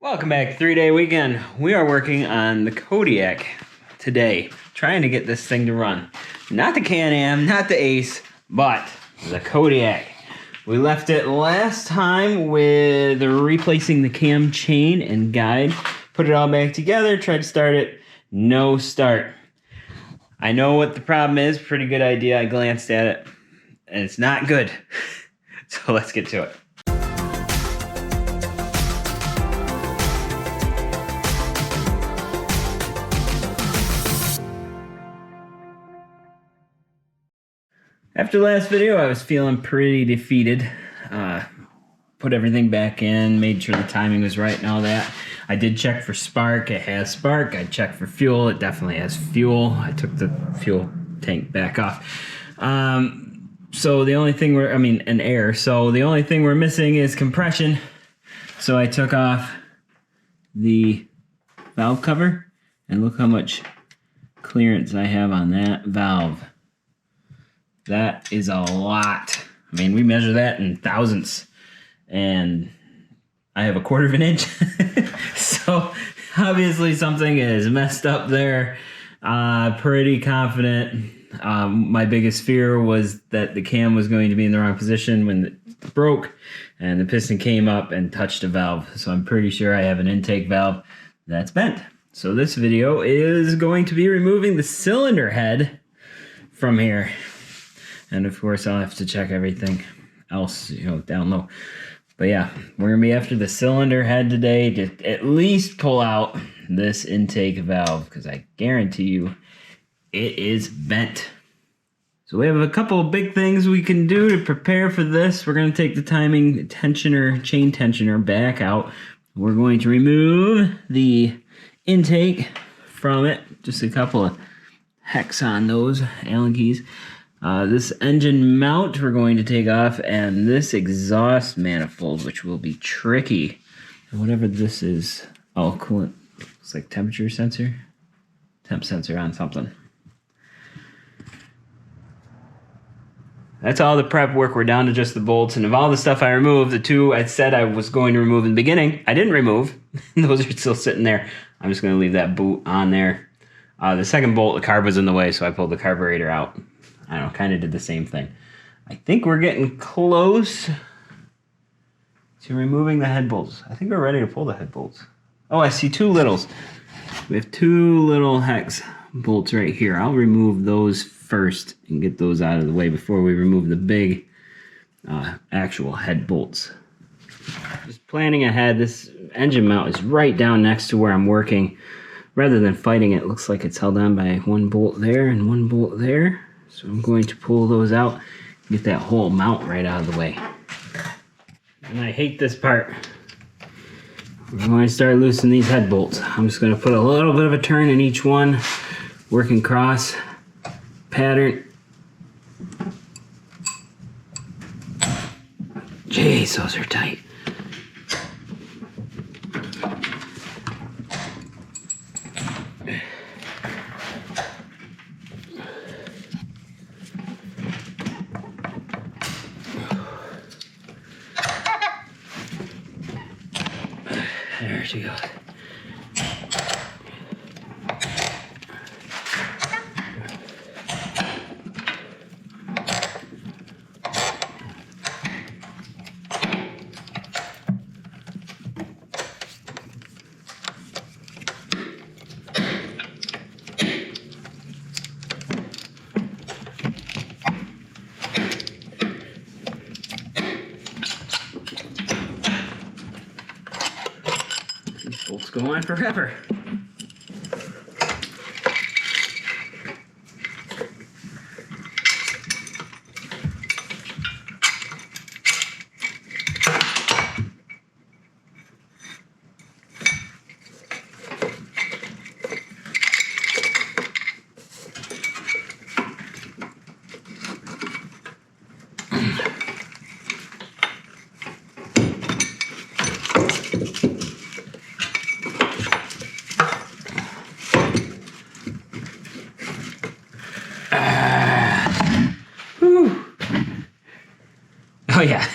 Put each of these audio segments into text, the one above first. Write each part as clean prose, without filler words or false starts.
Welcome back, 3-day weekend. We are working on the Kodiak today, trying to get this thing to run. Not the Can-Am, not the Ace, but the Kodiak. We left it last time with replacing the cam chain and guide. Put it all back together, tried to start it, no start. I know what the problem is, pretty good idea. I glanced at it, and it's not good. So let's get to it. After the last video, I was feeling pretty defeated. Put everything back in, made sure the timing was right and all that. I did check for spark. It has spark. I checked for fuel. It definitely has fuel. I took the fuel tank back off. So the only thing and air. So the only thing we're missing is compression. So I took off the valve cover, and look how much clearance I have on that valve. That is a lot. I mean, we measure that in thousandths, and I have 1/4 of an inch. So obviously something is messed up there. Pretty confident. My biggest fear was that the cam was going to be in the wrong position when it broke, and the piston came up and touched a valve. So I'm pretty sure I have an intake valve that's bent. So this video is going to be removing the cylinder head from here. And of course, I'll have to check everything else, down low. But yeah, we're gonna be after the cylinder head today to at least pull out this intake valve, because I guarantee you it is bent. So we have a couple of big things we can do to prepare for this. We're gonna take the timing tensioner, chain tensioner back out. We're going to remove the intake from it. Just a couple of hex on those Allen keys. This engine mount we're going to take off, and this exhaust manifold, which will be tricky. Whatever this is. Oh, coolant. It's like temperature sensor. Temp sensor on something. That's all the prep work. We're down to just the bolts, and of all the stuff I removed, the two I said I was going to remove in the beginning, I didn't remove. Those are still sitting there. I'm just going to leave that boot on there. The second bolt, the carb was in the way, so I pulled the carburetor out. I don't know, kind of did the same thing. I think we're getting close to removing the head bolts. I think we're ready to pull the head bolts. Oh, I see two littles. We have two little hex bolts right here. I'll remove those first and get those out of the way before we remove the big actual head bolts. Just planning ahead, this engine mount is right down next to where I'm working. Rather than fighting it, looks like it's held on by one bolt there and one bolt there. So I'm going to pull those out, get that whole mount right out of the way. And I hate this part. We're going to start loosening these head bolts. I'm just going to put a little bit of a turn in each one, working cross pattern. Jeez, those are tight. There she goes. These bolts go on forever. Oh yeah,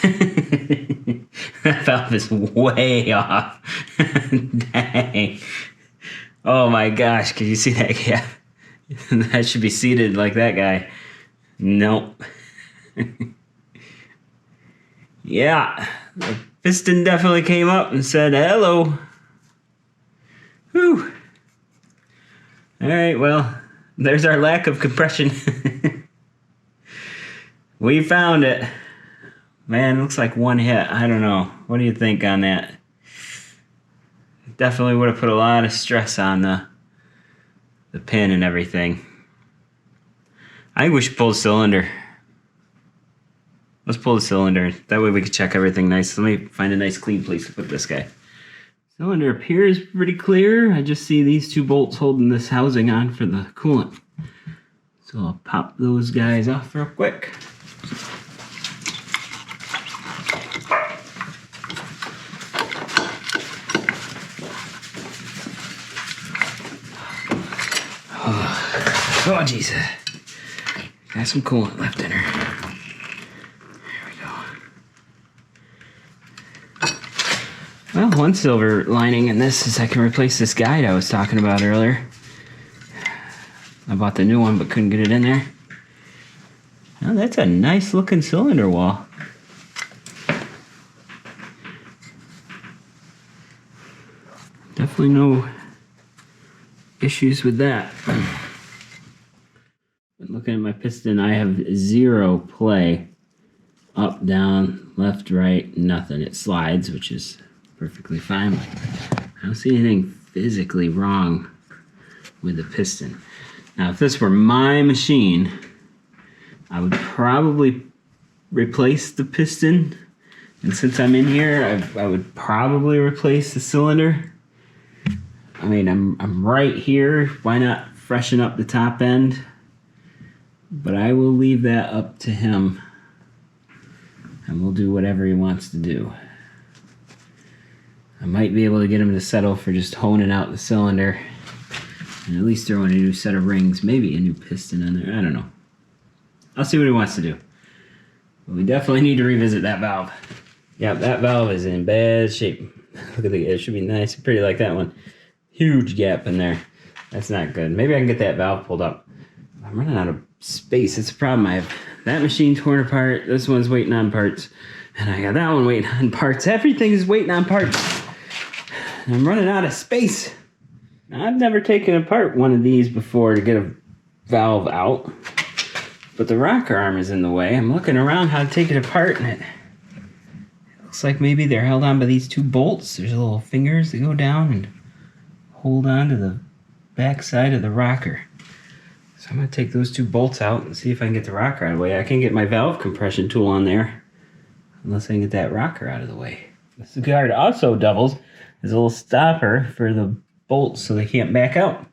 that valve is way off. Dang. Oh my gosh, can you see that gap? That should be seated like that guy. Nope. Yeah, the piston definitely came up and said hello. Whew. Alright, well, there's our lack of compression. We found it. Man, looks like one hit. I don't know. What do you think on that? Definitely would have put a lot of stress on the pin and everything. I think we should pull the cylinder. Let's pull the cylinder. That way we can check everything nice. Let me find a nice clean place to put this guy. Cylinder appears pretty clear. I just see these two bolts holding this housing on for the coolant. So I'll pop those guys off real quick. Oh, jeez. Got some coolant left in her. There we go. Well, one silver lining in this is I can replace this guide I was talking about earlier. I bought the new one but couldn't get it in there. Well, that's a nice looking cylinder wall. Definitely no issues with that. But looking at my piston, I have zero play. Up, down, left, right, nothing. It slides, which is perfectly fine. I don't see anything physically wrong with the piston. Now, if this were my machine, I would probably replace the piston. And since I'm in here, I would probably replace the cylinder. I mean, I'm right here. Why not freshen up the top end? But I will leave that up to him. And we'll do whatever he wants to do. I might be able to get him to settle for just honing out the cylinder. And at least throwing a new set of rings. Maybe a new piston in there. I don't know. I'll see what he wants to do. But we definitely need to revisit that valve. Yeah, that valve is in bad shape. Look at it should be nice and pretty like that one. Huge gap in there. That's not good. Maybe I can get that valve pulled up. I'm running out of space. It's a problem. I have that machine torn apart. This one's waiting on parts. And I got that one waiting on parts. Everything is waiting on parts. And I'm running out of space. Now, I've never taken apart one of these before to get a valve out. But the rocker arm is in the way. I'm looking around how to take it apart, and it looks like maybe they're held on by these two bolts. There's little fingers that go down and hold on to the back side of the rocker. So I'm going to take those two bolts out and see if I can get the rocker out of the way. I can't get my valve compression tool on there unless I can get that rocker out of the way. This guard also doubles as a little stopper for the bolts so they can't back out.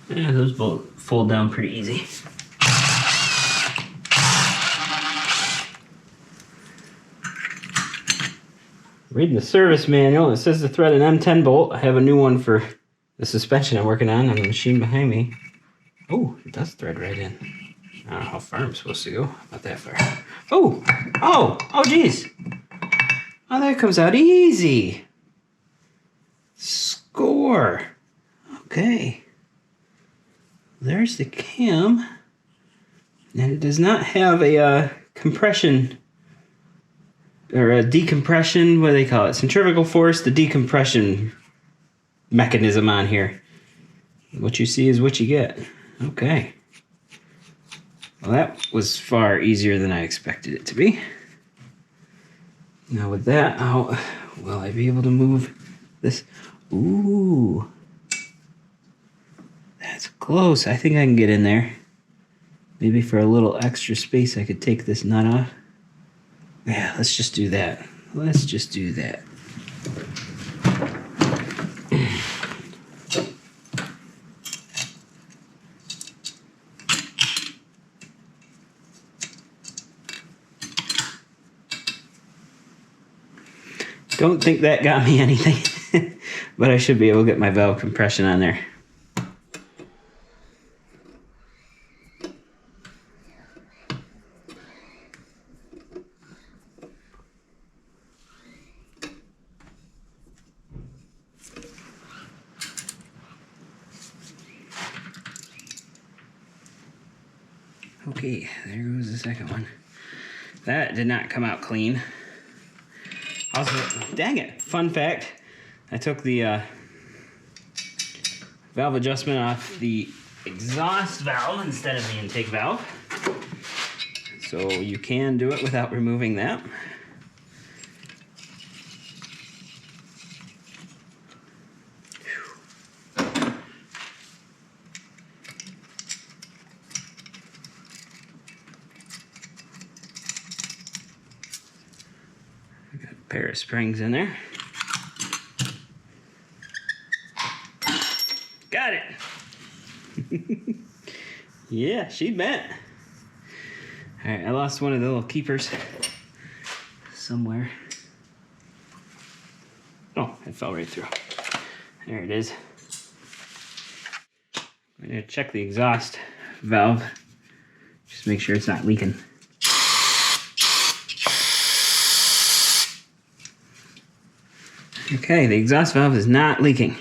Yeah, those bolts fold down pretty easy. Reading the service manual, it says to thread an M10 bolt. I have a new one for the suspension I'm working on the machine behind me. Oh, it does thread right in. I don't know how far I'm supposed to go. Not that far. Oh, geez. Oh, that comes out easy. Score. Okay. There's the cam. And it does not have a compression or a decompression, what do they call it? Centrifugal force, the decompression mechanism on here. What you see is what you get. Okay. Well, that was far easier than I expected it to be. Now with that out, will I be able to move this? Ooh. That's close. I think I can get in there. Maybe for a little extra space I could take this nut off. Yeah, let's just do that. Let's just do that. Don't think that got me anything, but I should be able to get my valve compression on there. Okay, there goes the second one. That did not come out clean. Also, dang it, fun fact, I took the valve adjustment off the exhaust valve instead of the intake valve. So you can do it without removing that. Got a pair of springs in there. Got it. Yeah, she bent. All right, I lost one of the little keepers somewhere. Oh, it fell right through. There it is. I'm gonna check the exhaust valve. Just make sure it's not leaking. Okay, the exhaust valve is not leaking.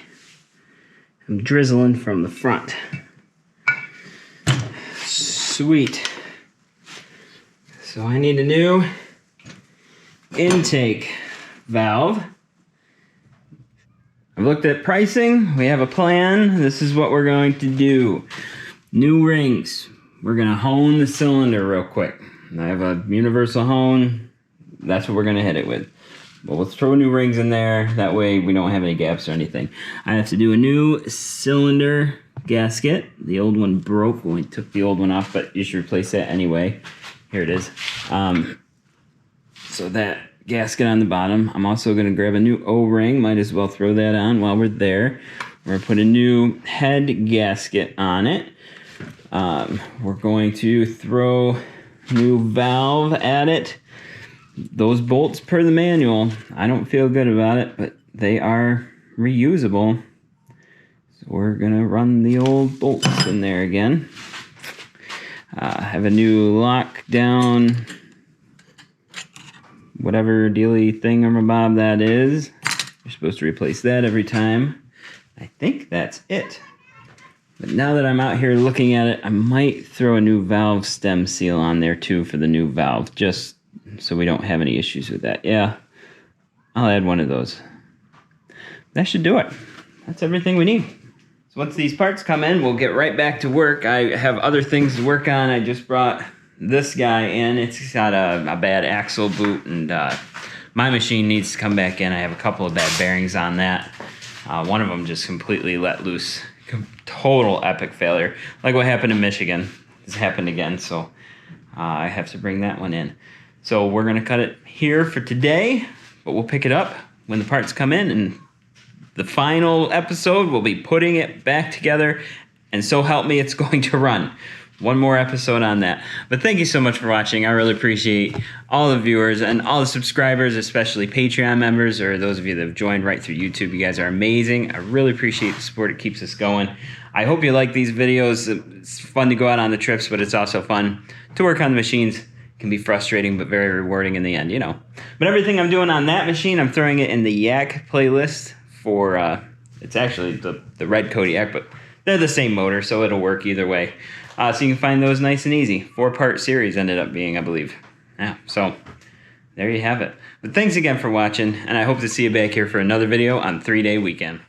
I'm drizzling from the front. Sweet. So I need a new intake valve. I've looked at pricing. We have a plan. This is what we're going to do. New rings. We're going to hone the cylinder real quick. I have a universal hone. That's what we're going to hit it with. But we'll throw new rings in there. That way we don't have any gaps or anything. I have to do a new cylinder gasket. The old one broke when we took the old one off, but you should replace that anyway. Here it is. So that gasket on the bottom. I'm also going to grab a new O-ring. Might as well throw that on while we're there. We're going to put a new head gasket on it. We're going to throw new valve at it. Those bolts per the manual, I don't feel good about it, but they are reusable. So we're gonna run the old bolts in there again. Have a new lockdown, whatever dealy thingamabob that is. You're supposed to replace that every time. I think that's it. But now that I'm out here looking at it, I might throw a new valve stem seal on there too for the new valve, just so we don't have any issues with that. Yeah, I'll add one of those. That should do it. That's everything we need. So once these parts come in, we'll get right back to work. I have other things to work on. I just brought this guy in. It's got a bad axle boot, and my machine needs to come back in. I have a couple of bad bearings on that. One of them just completely let loose. Total epic failure. Like what happened in Michigan. This happened again, so I have to bring that one in. So we're going to cut it here for today, but we'll pick it up when the parts come in, and the final episode we'll be putting it back together, and so help me, it's going to run. One more episode on that. But thank you so much for watching. I really appreciate all the viewers and all the subscribers, especially Patreon members, or those of you that have joined right through YouTube. You guys are amazing. I really appreciate the support. It keeps us going. I hope you like these videos. It's fun to go out on the trips, but it's also fun to work on the machines. It can be frustrating, but very rewarding in the end, you know. But everything I'm doing on that machine, I'm throwing it in the Yak playlist for, it's actually the red Kodiak, but they're the same motor, so it'll work either way. So you can find those nice and easy. 4-part series ended up being, I believe. Yeah, so there you have it. But thanks again for watching, and I hope to see you back here for another video on 3-Day Weekend.